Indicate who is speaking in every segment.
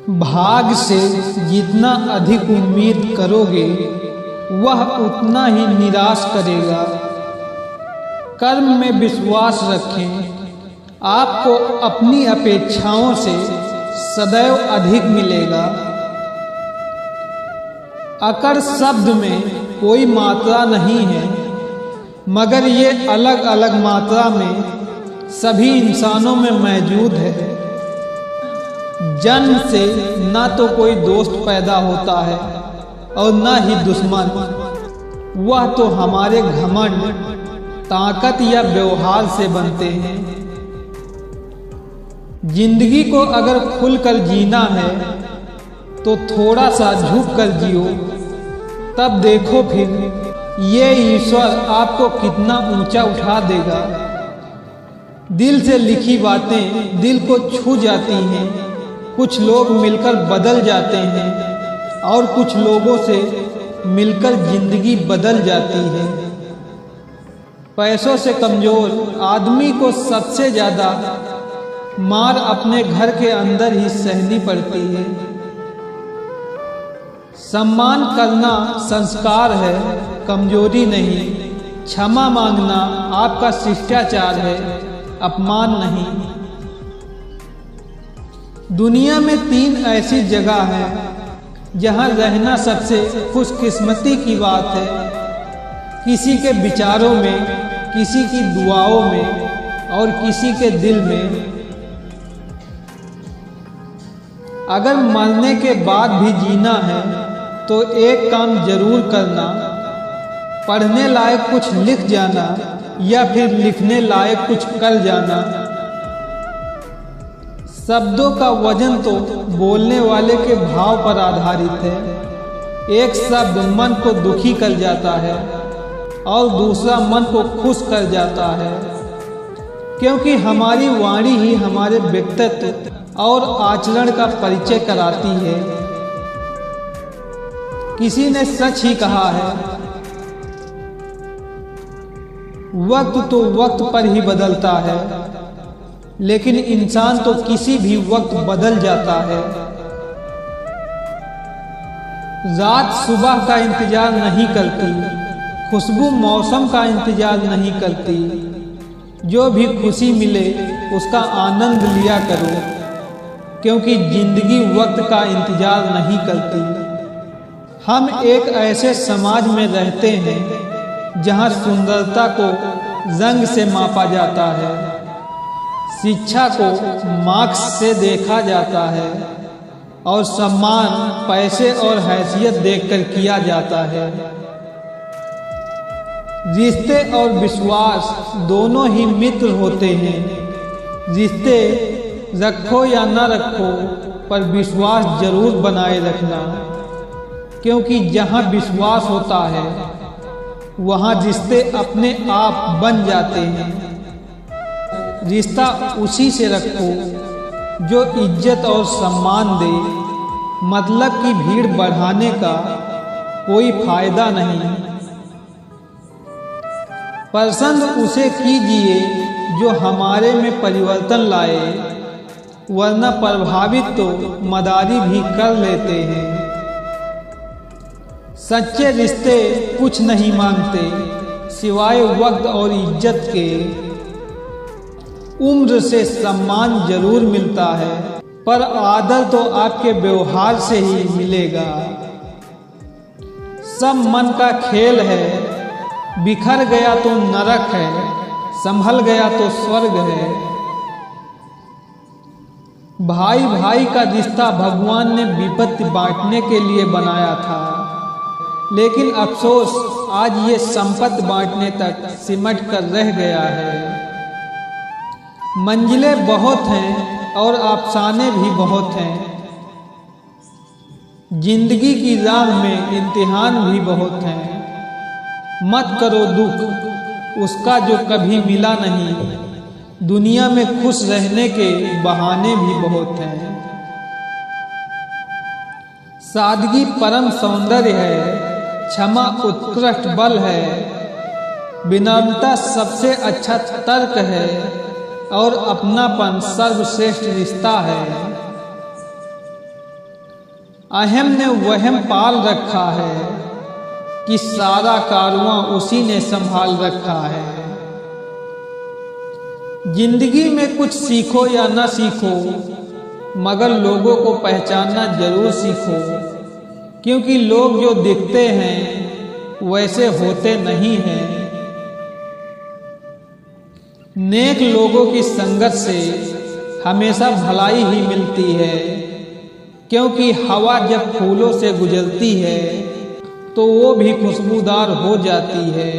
Speaker 1: भाग से जितना अधिक उम्मीद करोगे वह उतना ही निराश करेगा। कर्म में विश्वास रखें, आपको अपनी अपेक्षाओं से सदैव अधिक मिलेगा। अकर शब्द में कोई मात्रा नहीं है, मगर ये अलग अलग मात्रा में सभी इंसानों में मौजूद है। जन्म से ना तो कोई दोस्त पैदा होता है और ना ही दुश्मन। वह तो हमारे घमंड, ताकत या व्यवहार से बनते हैं। जिंदगी को अगर खुलकर जीना है तो थोड़ा सा झुक कर जियो, तब देखो फिर ये ईश्वर आपको कितना ऊंचा उठा देगा। दिल से लिखी बातें दिल को छू जाती हैं। कुछ लोग मिलकर बदल जाते हैं और कुछ लोगों से मिलकर जिंदगी बदल जाती है। पैसों से कमजोर आदमी को सबसे ज़्यादा मार अपने घर के अंदर ही सहनी पड़ती है। सम्मान करना संस्कार है, कमजोरी नहीं। क्षमा मांगना आपका शिष्टाचार है, अपमान नहीं। दुनिया में 3 ऐसी जगह हैं जहां रहना सबसे खुशकिस्मती की बात है। किसी के विचारों में, किसी की दुआओं में और किसी के दिल में। अगर मरने के बाद भी जीना है तो एक काम जरूर करना, पढ़ने लायक कुछ लिख जाना या फिर लिखने लायक कुछ कर जाना। शब्दों का वजन तो बोलने वाले के भाव पर आधारित है। एक शब्द मन को दुखी कर जाता है और दूसरा मन को खुश कर जाता है, क्योंकि हमारी वाणी ही हमारे व्यक्तित्व और आचरण का परिचय कराती है। किसी ने सच ही कहा है, वक्त तो वक्त पर ही बदलता है, लेकिन इंसान तो किसी भी वक्त बदल जाता है। रात सुबह का इंतजार नहीं करती, खुशबू मौसम का इंतजार नहीं करती। जो भी खुशी मिले उसका आनंद लिया करो, क्योंकि जिंदगी वक्त का इंतजार नहीं करती। हम एक ऐसे समाज में रहते हैं जहां सुंदरता को रंग से मापा जाता है, शिक्षा को मार्क्स से देखा जाता है और सम्मान पैसे और हैसियत देखकर किया जाता है। रिश्ते और विश्वास दोनों ही मित्र होते हैं। रिश्ते रखो या न रखो, पर विश्वास जरूर बनाए रखना, क्योंकि जहाँ विश्वास होता है वहाँ रिश्ते अपने आप बन जाते हैं। रिश्ता उसी से रखो जो इज्जत और सम्मान दे। मतलब की भीड़ बढ़ाने का कोई फायदा नहीं। पसंद उसे कीजिए जो हमारे में परिवर्तन लाए, वरना प्रभावित तो मदारी भी कर लेते हैं। सच्चे रिश्ते कुछ नहीं मांगते सिवाय वक्त और इज्जत के। उम्र से सम्मान जरूर मिलता है, पर आदर तो आपके व्यवहार से ही मिलेगा। सब मन का खेल है, बिखर गया तो नरक है, संभल गया तो स्वर्ग है। भाई भाई का रिश्ता भगवान ने विपत्ति बांटने के लिए बनाया था, लेकिन अफसोस आज ये संपत्ति बांटने तक सिमट कर रह गया है। मंजिलें बहुत हैं और अफसाने भी बहुत हैं। जिंदगी की राह में इम्तिहान भी बहुत हैं। मत करो दुख उसका जो कभी मिला नहीं। दुनिया में खुश रहने के बहाने भी बहुत हैं। सादगी परम सौंदर्य है, क्षमा उत्कृष्ट बल है, विनम्रता सबसे अच्छा तर्क है और अपनापन सर्वश्रेष्ठ रिश्ता है। अहम ने वहम पाल रखा है कि सारा कारवां उसी ने संभाल रखा है। जिंदगी में कुछ सीखो या ना सीखो, मगर लोगों को पहचानना जरूर सीखो, क्योंकि लोग जो दिखते हैं वैसे होते नहीं हैं। नेक लोगों की संगत से हमेशा भलाई ही मिलती है, क्योंकि हवा जब फूलों से गुजरती है तो वो भी खुशबूदार हो जाती है।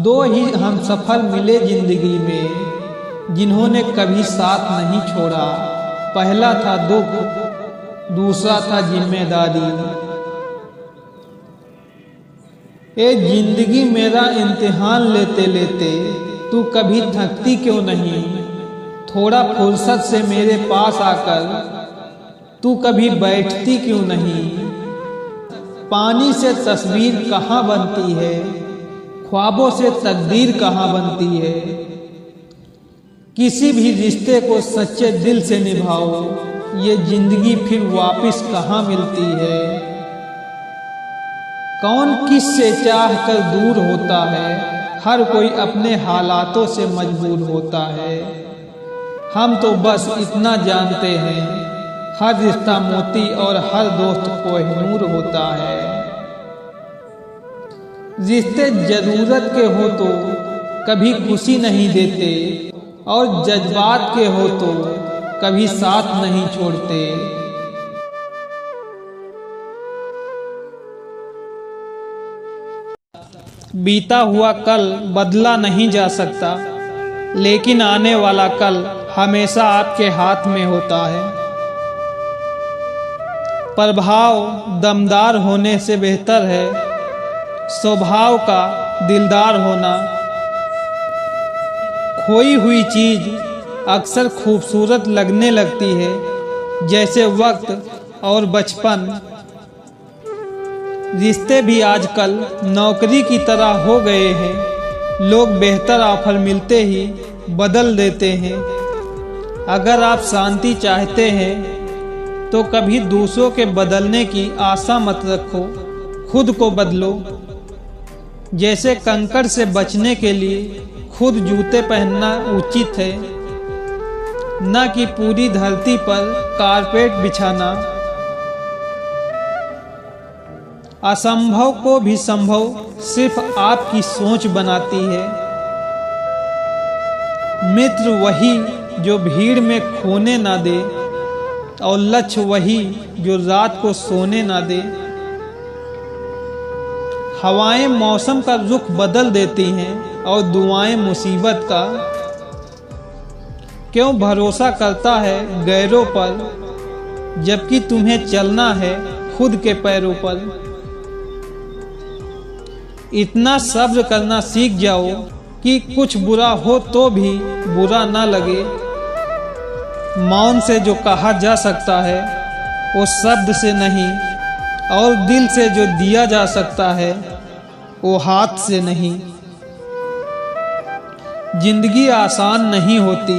Speaker 1: दो ही हम सफल मिले जिंदगी में, जिन्होंने कभी साथ नहीं छोड़ा। पहला था दुख, दूसरा था जिम्मेदारी। ए जिंदगी मेरा इम्तिहान लेते लेते तू कभी थकती क्यों नहीं? थोड़ा फुर्सत से मेरे पास आकर तू कभी बैठती क्यों नहीं? पानी से तस्वीर कहाँ बनती है, ख्वाबों से तकदीर कहाँ बनती है। किसी भी रिश्ते को सच्चे दिल से निभाओ, ये जिंदगी फिर वापस कहाँ मिलती है। कौन किस से चाह कर दूर होता है, हर कोई अपने हालातों से मजबूर होता है। हम तो बस इतना जानते हैं, हर रिश्ता मोती और हर दोस्त कोहिनूर होता है। रिश्ते जरूरत के हो तो कभी खुशी नहीं देते, और जज्बात के हो तो कभी साथ नहीं छोड़ते। बीता हुआ कल बदला नहीं जा सकता, लेकिन आने वाला कल हमेशा आपके हाथ में होता है। प्रभाव दमदार होने से बेहतर है स्वभाव का दिलदार होना। खोई हुई चीज अक्सर खूबसूरत लगने लगती है, जैसे वक्त और बचपन। रिश्ते भी आजकल नौकरी की तरह हो गए हैं, लोग बेहतर ऑफर मिलते ही बदल देते हैं। अगर आप शांति चाहते हैं तो कभी दूसरों के बदलने की आशा मत रखो, खुद को बदलो। जैसे कंकड़ से बचने के लिए खुद जूते पहनना उचित है, न कि पूरी धरती पर कारपेट बिछाना। असंभव को भी संभव सिर्फ आपकी सोच बनाती है। मित्र वही जो भीड़ में खोने ना दे, और लक्ष्य वही जो रात को सोने ना दे। हवाएं मौसम का रुख बदल देती हैं, और दुआएं मुसीबत का। क्यों भरोसा करता है गैरों पर, जबकि तुम्हें चलना है खुद के पैरों पर। इतना सब्र करना सीख जाओ कि कुछ बुरा हो तो भी बुरा ना लगे। मौन से जो कहा जा सकता है वो शब्द से नहीं, और दिल से जो दिया जा सकता है वो हाथ से नहीं। जिंदगी आसान नहीं होती,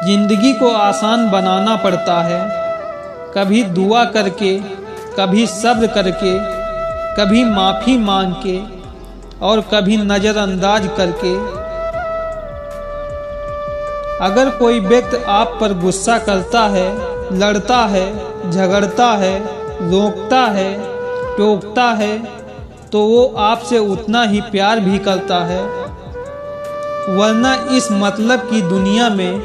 Speaker 1: जिंदगी को आसान बनाना पड़ता है। कभी दुआ करके, कभी सब्र करके, कभी माफ़ी मांग के, और कभी नज़रअंदाज करके। अगर कोई व्यक्ति आप पर गुस्सा करता है, लड़ता है, झगड़ता है, रोकता है, टोकता है, तो वो आपसे उतना ही प्यार भी करता है। वरना इस मतलब की दुनिया में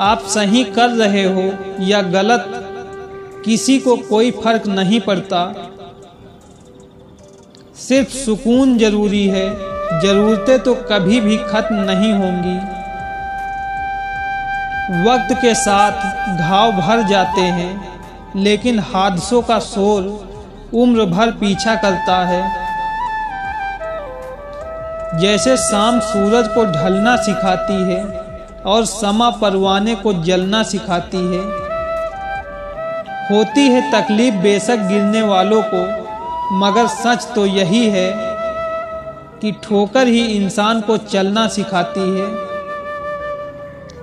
Speaker 1: आप सही कर रहे हो या गलत, किसी को कोई फर्क नहीं पड़ता। सिर्फ सुकून जरूरी है, जरूरतें तो कभी भी खत्म नहीं होंगी। वक्त के साथ घाव भर जाते हैं, लेकिन हादसों का शोर उम्र भर पीछा करता है। जैसे शाम सूरज को ढलना सिखाती है, और समा परवाने को जलना सिखाती है। होती है तकलीफ बेशक गिरने वालों को, मगर सच तो यही है कि ठोकर ही इंसान को चलना सिखाती है।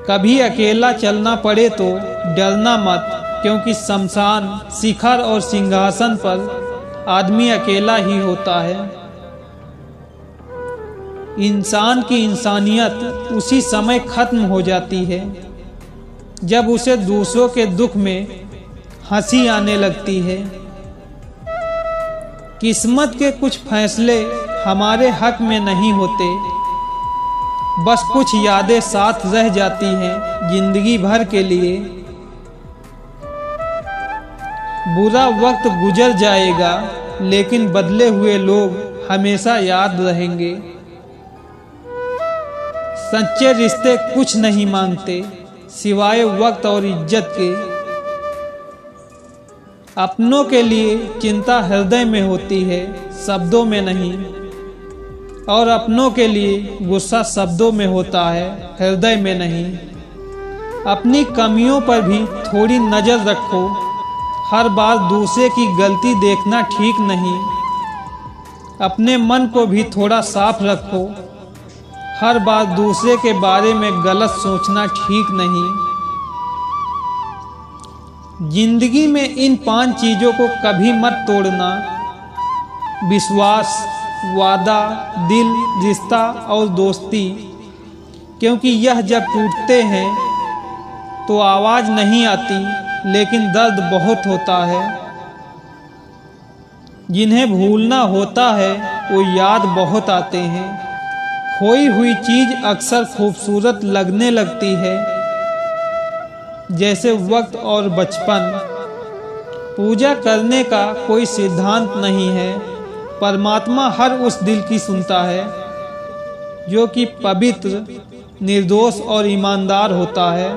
Speaker 1: कभी अकेला चलना पड़े तो डरना मत, क्योंकि शमशान, शिखर और सिंहासन पर आदमी अकेला ही होता है। इंसान की इंसानियत उसी समय खत्म हो जाती है जब उसे दूसरों के दुख में हंसी आने लगती है। किस्मत के कुछ फैसले हमारे हक में नहीं होते, बस कुछ यादें साथ रह जाती हैं जिंदगी भर के लिए। बुरा वक्त गुजर जाएगा लेकिन बदले हुए लोग हमेशा याद रहेंगे। सच्चे रिश्ते कुछ नहीं मांगते सिवाय वक्त और इज्जत के। अपनों के लिए चिंता हृदय में होती है, शब्दों में नहीं, और अपनों के लिए गुस्सा शब्दों में होता है, हृदय में नहीं। अपनी कमियों पर भी थोड़ी नज़र रखो, हर बार दूसरे की गलती देखना ठीक नहीं। अपने मन को भी थोड़ा साफ रखो, हर बार दूसरे के बारे में गलत सोचना ठीक नहीं। जिंदगी में इन 5 चीज़ों को कभी मत तोड़ना: विश्वास, वादा, दिल, रिश्ता और दोस्ती, क्योंकि यह जब टूटते हैं तो आवाज़ नहीं आती लेकिन दर्द बहुत होता है। जिन्हें भूलना होता है वो याद बहुत आते हैं। खोई हुई चीज़ अक्सर खूबसूरत लगने लगती है, जैसे वक्त और बचपन। पूजा करने का कोई सिद्धांत नहीं है, परमात्मा हर उस दिल की सुनता है जो कि पवित्र, निर्दोष और ईमानदार होता है।